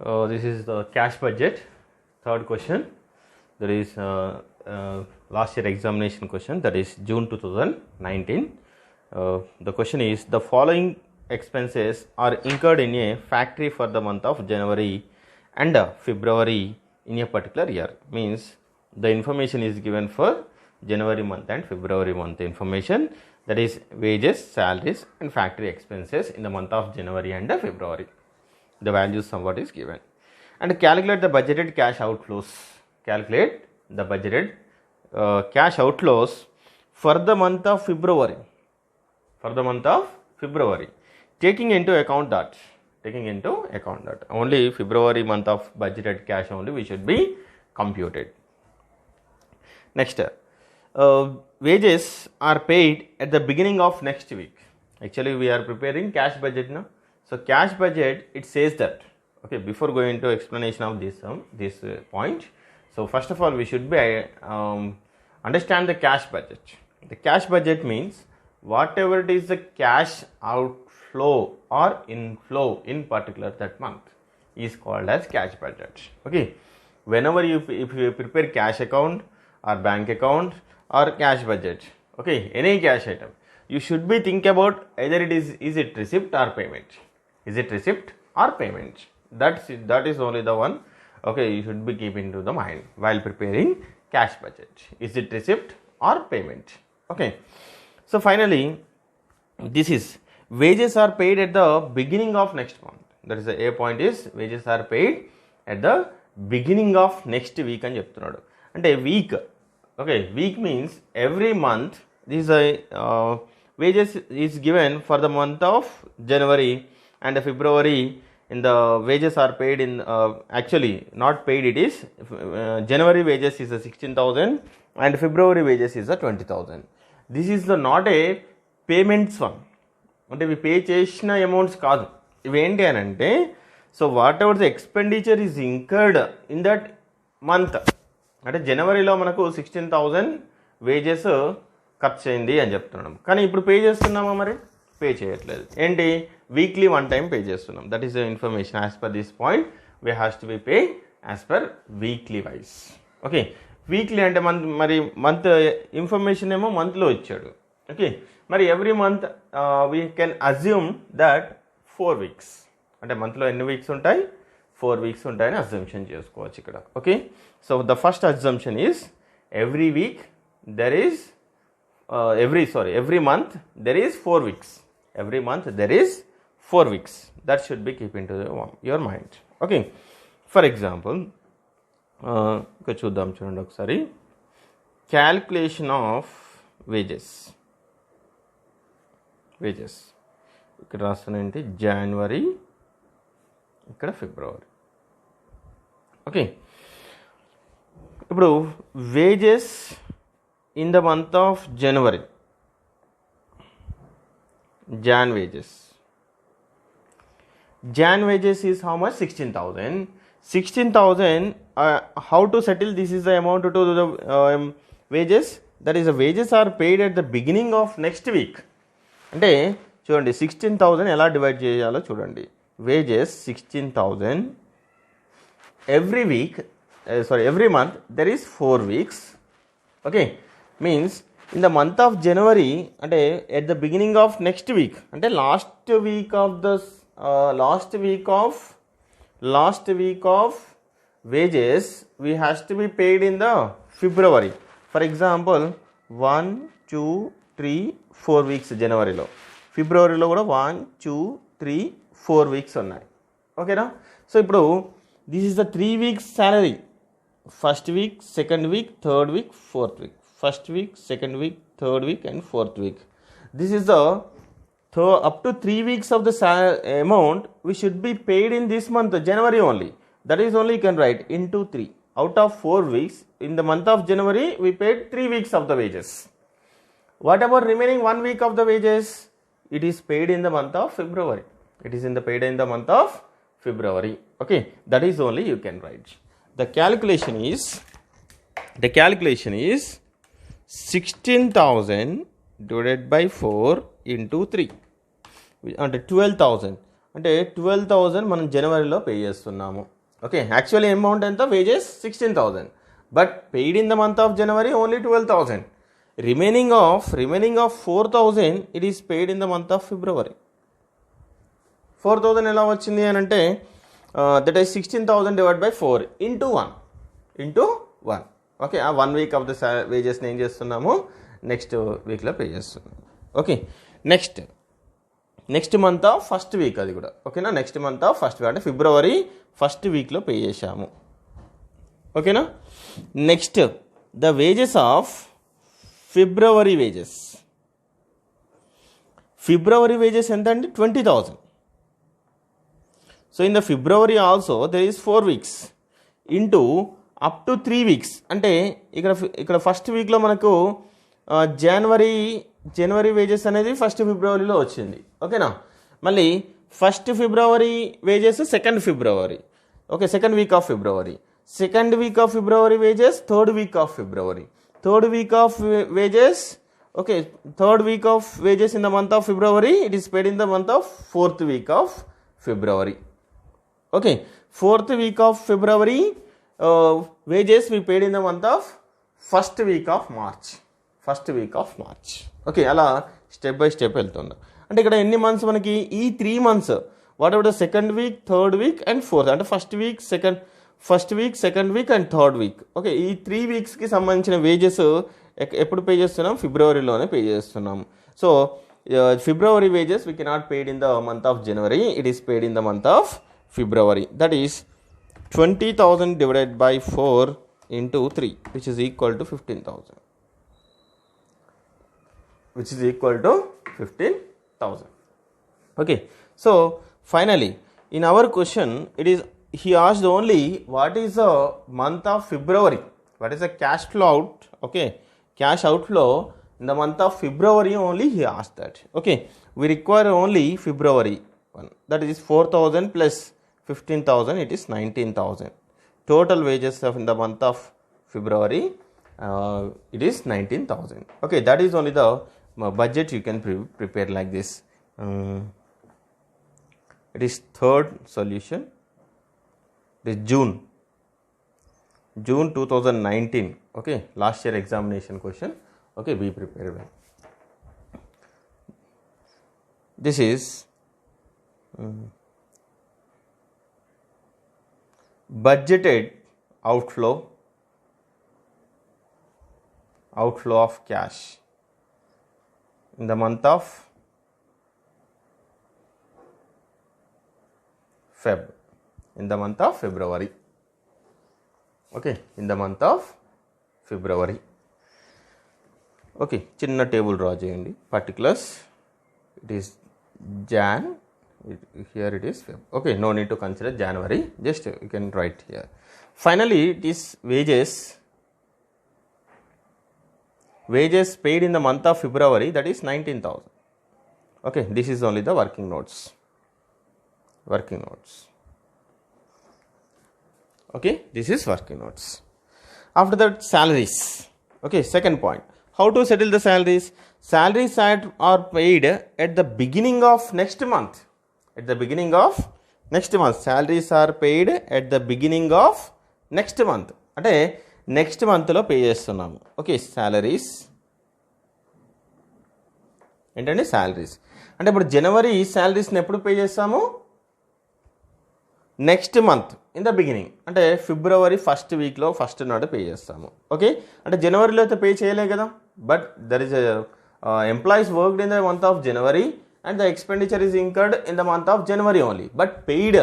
This is the cash budget. Third question. There is last year examination question, that is June 2019. The question is, the following expenses are incurred in a factory for the month of January and February in a particular year. Means the information is given for January month and February month information, that is wages, salaries and factory expenses in the month of January and February. The values somewhat is given, and calculate the budgeted cash outflows. Calculate the budgeted cash outflows for the month of February. For the month of February, taking into account that only February month of budgeted cash only we should be computed. Next, wages are paid at the beginning of next week. Actually, we are preparing cash budget now. So cash budget, it says that, okay, before going to explanation of this point, so first of all we should be understand the cash budget. The cash budget means whatever it is the cash outflow or inflow in particular that month is called as cash budget. Okay, whenever if you prepare cash account or bank account or cash budget, okay, any cash item, you should be think about either it is it receipt or payment. Is it receipt or payment? That is only the one, okay, you should be keeping into the mind while preparing cash budget. Is it receipt or payment? Okay. So finally, this is wages are paid at the beginning of next month. That is the A point is wages are paid at the beginning of next week అని చెప్తున్నాడు. అంటే week, okay, week means every month. This is a wages is given for the month of January and February. In the wages are paid in actually not paid, it is January wages is 16,000 and February wages is 20,000. This is the not a payments one, అంటే ఇవి pay చేసిన amounts కాదు. ఇవి ఏంటి అని అంటే, so what ever the expenditure is incurred in that month. అంటే జనవరిలో మనకు 16,000 వేజెస్ ఖర్చు అయింది అని చెప్తున్నాం, కానీ ఇప్పుడు పే చేస్తున్నామా? మరి పే చేయట్లేదు. ఏంటి? వీక్లీ వన్ టైం పే చేస్తున్నాం. That is the information. As per this point we has to be pay as per weekly wise. Okay, weekly అంటే మరి మంత్ ఇన్ఫర్మేషన్ ఏమో మంత్లో ఇచ్చాడు. ఓకే, మరి every month we can assume that 4 weeks. అంటే మంత్లో ఎన్ని వీక్స్ ఉంటాయి? 4 weeks ఉంటాయని అజ్యూమ్షన్ చేసుకోవచ్చు ఇక్కడ. Okay, so the first assumption is every week there is every month there is 4 weeks. Every month there is 4 weeks. That should be keep into your mind. Okay, for example, ఇక్కడ చూద్దాం, చూడండి ఒకసారి. Calculation of wages ఇక్కడ రాస్తానంటే జనవరి, ఇక్కడ ఫిబ్రవరి. Okay, ఇప్పుడు wages in the month of January, Jan wages is how much? 16,000. How to settle? This is the amount to the wages. That is, the wages are paid at the beginning of next week. అంటే చూడండి 16,000 ఎలా divide చేయాలో చూడండి. Wages 16,000 every week, every month there is 4 weeks. Okay, means in the month of January, అంటే at the beginning of next week, అంటే last week of wages we has to be paid in the February. For example, 1, 2, 3, 4 weeks జనవరిలో, ఫిబ్రవరిలో కూడా 1, 2, 3, 4 weeks ఉన్నాయి. ఓకేనా? So ఇప్పుడు this is the 3 weeks salary. First week, second week, third week, fourth week. First week, second week, third week and fourth week. This is the up to 3 weeks of the amount we should be paid in this month, January only. That is only you can write into 3. Out of 4 weeks, in the month of January, we paid 3 weeks of the wages. What about remaining 1 week of the wages? It is paid in the month of February. It is paid in the month of February. Okay, that is only you can write. The calculation is 16,000 divided by 4 into 3 అంటే 12,000. అంటే 12,000 మనం జనవరిలో pay చేస్తున్నాము. Okay, actually amount ఎంత, wages 16,000, but paid in the month of January only 12,000. Remaining of 4,000 it is paid in the month of ఫిబ్రవరి. 4,000 ఎలా వచ్చింది అని అంటే that is 16,000 divide by 4 into 1. Okay, ఆ 1 వీక్ ఆఫ్ ద వేజెస్ని ఏం చేస్తున్నాము, next వీక్లో pay చేస్తున్నాము. Okay, next month of first week, అది కూడా ఓకేనా, next month of first week అంటే ఫిబ్రవరి ఫస్ట్ వీక్లో పే చేశాము. ఓకేనా, next the wages of February wages. February wages ఎంత అండి, 20,000. So in the February also there is 4 weeks into up to 3 weeks. అంటే ఇక్కడ ఫస్ట్ వీక్లో మనకు జనవరి వేజెస్ అనేది ఫస్ట్ ఫిబ్రవరిలో వచ్చింది. ఓకేనా, మళ్ళీ first February wages second February. Okay, second week of February wages third week of February. Third week off wages, okay, third week off wages in the month of February it is paid in the month of fourth week of February. Okay, fourth week of February wages we paid in the month of first week of March. Okay, అలా step by step వెళ్తుంది. అంటే ఇక్కడ ఎన్ని months మనకి, ఈ 3 months, whatever the second week, third week and fourth, అంటే first week, second week and third week. Okay, ఈ 3 weeksకి సంబంధించిన వేజెస్ ఎప్పుడు పే చేస్తున్నాం, ఫిబ్రవరిలోనే పే చేస్తున్నాం. So February wages we cannot paid in the month of January, it is paid in the month of February. That is 20,000 divided by 4 into 3, which is equal to 15,000. Okay, so finally in our question he asked only what is the month of February, what is the cash flow out, okay, cash outflow in the month of February only he asked that. Okay, we require only February one, that is 4,000 plus 15,000, it is 19,000. Total wages of in the month of February it is 19,000. Okay, that is only the budget you can prepare like this. It is third solution. It is June 2019. Okay, last year examination question. Okay, be prepared well. This is budgeted outflow of cash in the month of February. Okay, in the month of February. Okay, చిన్న table draw చేయండి. particulars, it is Jan, here it is Feb. Okay, no need to consider January, just you can write here. Finally it is wages paid in the month of February, that is 19,000. Okay, this is only the working notes. Okay, this is working notes. After that, salaries. Okay, second point, how to settle the salaries. Salaries are paid at the beginning of next month. Salaries are paid at the beginning of next month. అంటే next మంత్లో pay చేస్తున్నాము. Okay, salaries ఏంటండి, salaries అంటే ఇప్పుడు జనవరి సాలరీస్ని ఎప్పుడు pay చేస్తాము, next month in the beginning, అంటే ఫిబ్రవరి ఫస్ట్ వీక్లో ఫస్ట్ నాడు పే చేస్తాము. ఓకే, అంటే జనవరిలో అయితే పే చేయలే కదా, but there is employees worked in the month of January and the expenditure is incurred in the month of January only, but paid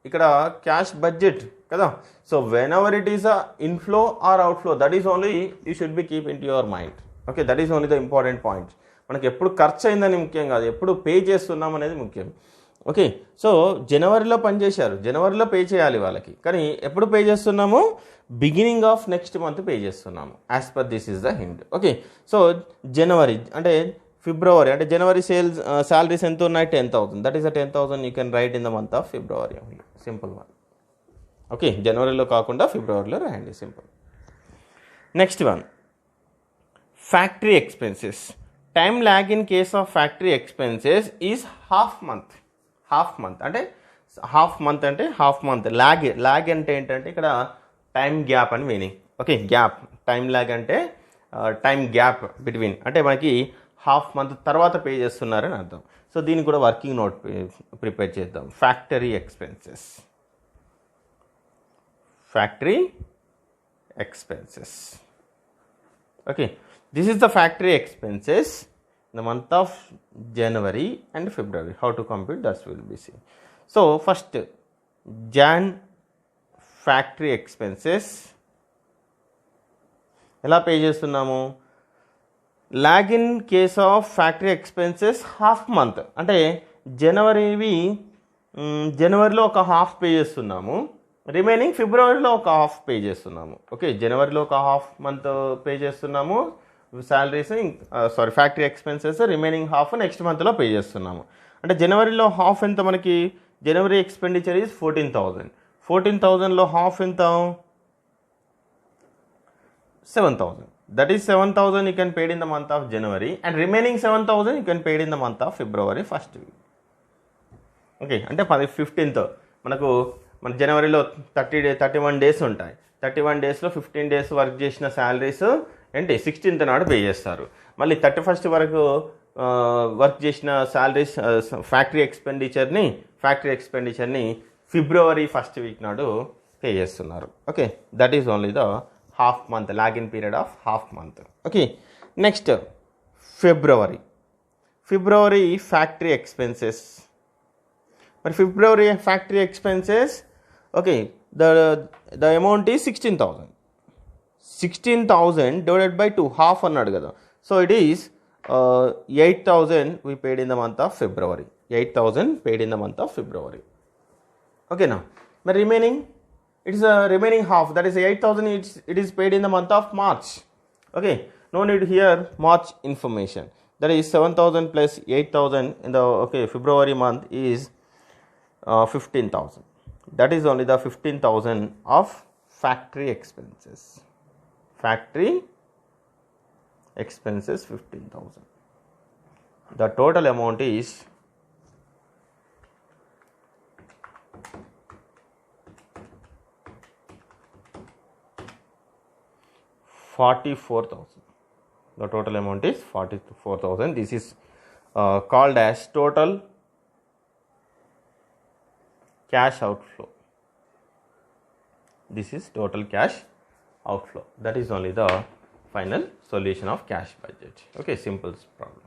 ఇక్కడ cash budget కదా. So whenever it is a inflow or outflow, that is only you should be keep into your mind. Okay, that is only the important point. మనకి ఎప్పుడు ఖర్చు అయిందని ముఖ్యం కాదు, ఎప్పుడు pay చేస్తున్నాం అనేది ముఖ్యం. ఓకే, సో జనవరిలో పనిచేశారు, జనవరిలో పే చేయాలి వాళ్ళకి, కానీ ఎప్పుడు పే చేస్తున్నాము, beginning of next month pay చేస్తున్నాము. As per this is the hint. Okay, so January అంటే ఫిబ్రవరి అంటే జనవరి సాలరీస్ ఎంత ఉన్నాయి, 10,000. That is the 10,000 you can write in the month of February only. Simple one. Okay, జనవరిలో కాకుండా ఫిబ్రవరిలో రాయండి, simple. Next one, factory expenses. Time lag in case of factory expenses is half month. Half month అంటే half month. Lag అంటే ఏంటంటే ఇక్కడ time gap అని meaning. Okay, gap, time lag అంటే టైం గ్యాప్ బిట్వీన్, అంటే మనకి హాఫ్ మంత్ తర్వాత pay చేస్తున్నారని అర్థం. సో దీనికి కూడా వర్కింగ్ నోట్ ప్రిపేర్ చేద్దాం. Factory expenses, okay, this is the factory expenses in the month of January and February. How to compute, that will be seen. So first Jan factory expenses ఎలా pay చేస్తున్నాము? Log in case of factory expenses half month, అంటే జనవరిలో ఒక half pay చేస్తున్నాము, remaining ఫిబ్రవరిలో ఒక half pay చేస్తున్నాము. Okay, జనవరిలో ఒక హాఫ్ మంత్ పే చేస్తున్నాము salaries, factory expenses, remaining half next మంత్లో పే చేస్తున్నాము. అంటే జనవరిలో హాఫ్ ఎంత మనకి? జనవరి ఎక్స్పెండిచర్ ఈజ్ 14,000. 14,000లో హాఫ్ ఎంత? 7,000. That is 7,000 you can paid in the month of January, and remaining 7,000 you can paid in the month of February first week. Okay, అంటే 15th మనకు మన జనవరిలో 31 డేస్ ఉంటాయి. 31 డేస్లో 15 డేస్ వర్క్ చేసిన శాలరీస్ ఏంటి 16th నాడు పే చేస్తారు. మళ్ళీ 31st వరకు వర్క్ చేసిన శాలరీస్ ఫ్యాక్టరీ ఎక్స్పెండిచర్ని ఫిబ్రవరి ఫస్ట్ వీక్ నాడు పే చేస్తున్నారు. Okay, that is only the half month, lagging period of half month. Okay, next February factory expenses. మరి February factory expenses, okay, the amount is 16,000. 16,000 divided by 2, half అన్నాడు కదా. So it is 8,000 we paid in the month of February. 8,000 paid in the month of February. Okay, now the remaining, it is a remaining half, that is 8,000, it is paid in the month of March. Okay, no need here March information. That is 7,000 plus 8,000 in the February month is 15,000. That is only the 15,000 of factory expenses. Factory expenses 15,000. The total amount is 44,000. The total amount is 44,000. This is called as total cash outflow. This is total cash outflow. That is only the final solution of cash budget. Okay, simple problem.